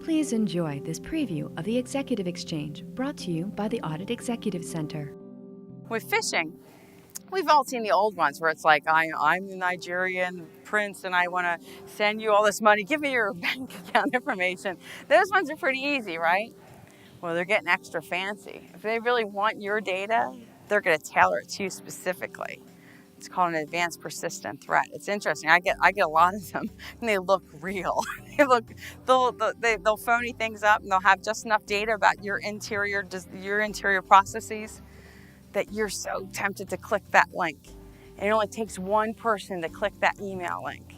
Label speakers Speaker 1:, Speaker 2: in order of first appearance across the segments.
Speaker 1: Please enjoy this preview of the Executive Exchange brought to you by the Audit Executive Center.
Speaker 2: With phishing, we've all seen the old ones where it's like, I'm the Nigerian prince and I want to send you all this money. Give me your bank account information. Those ones are pretty easy, right? Well, they're getting extra fancy. If they really want your data, they're going to tailor it to you specifically. It's called an advanced persistent threat. It's interesting. I get a lot of them, and they look real. They'll phony things up, and they'll have just enough data about your interior processes that you're so tempted to click that link. And it only takes one person to click that email link.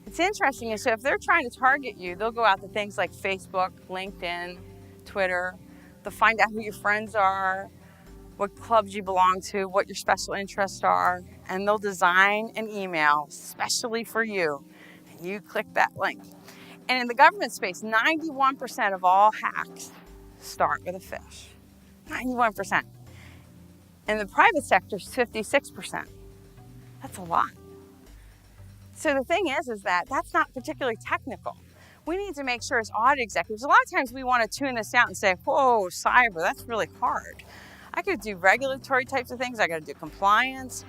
Speaker 2: It's interesting. So if they're trying to target you, they'll go out to things like Facebook, LinkedIn, Twitter. They'll find out who your friends are, what clubs you belong to, what your special interests are, and they'll design an email especially for you, and you click that link. And in the government space, 91% of all hacks start with a phish. 91%. In the private sector, 56%. That's a lot. So the thing is that that's not particularly technical. We need to make sure as audit executives, a lot of times we want to tune this out and say, whoa, cyber, that's really hard. I could do regulatory types of things. I got to do compliance.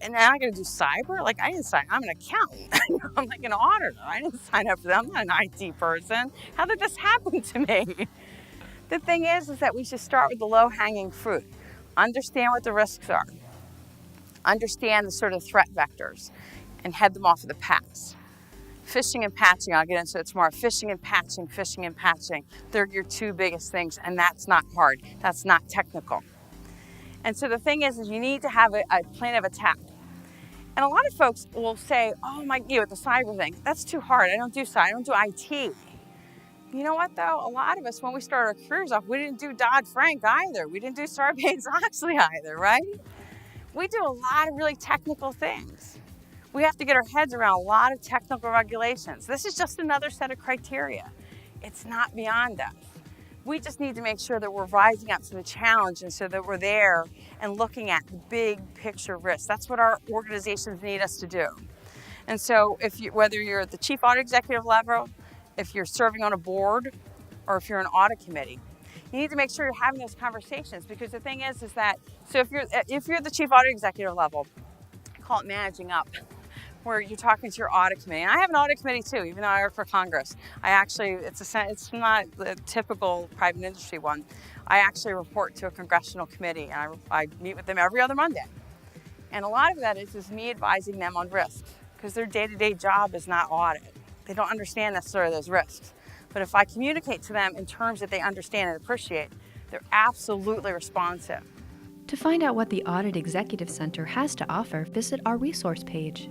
Speaker 2: And now I got to do cyber. Like, I didn't sign. I'm an accountant. I'm like an auditor. I didn't sign up for that. I'm not an IT person. How did this happen to me? The thing is that we should start with the low-hanging fruit. Understand what the risks are. Understand the sort of threat vectors and head them off of the pass. Phishing and patching, I'll get into it tomorrow. Phishing and patching. They're your two biggest things, and that's not hard. That's not technical. And so the thing is you need to have a plan of attack. And a lot of folks will say, oh my, with the cyber thing, that's too hard. I don't do cyber, I don't do IT. You know what though? A lot of us, when we started our careers off, we didn't do Dodd-Frank either. We didn't do Sarbanes-Oxley either, right? We do a lot of really technical things. We have to get our heads around a lot of technical regulations. This is just another set of criteria. It's not beyond us. We just need to make sure that we're rising up to the challenge and so that we're there and looking at the big picture risks. That's what our organizations need us to do. And so whether you're at the chief audit executive level, if you're serving on a board, or if you're an audit committee, you need to make sure you're having those conversations, because the thing is that, so if you're the chief audit executive level, I call it managing up, where you're talking to your audit committee. And I have an audit committee too, even though I work for Congress. It's not the typical private industry one. I actually report to a congressional committee, and I meet with them every other Monday. And a lot of that is me advising them on risks, because their day-to-day job is not audit. They don't understand necessarily those risks. But if I communicate to them in terms that they understand and appreciate, they're absolutely responsive.
Speaker 1: To find out what the Audit Executive Center has to offer, visit our resource page.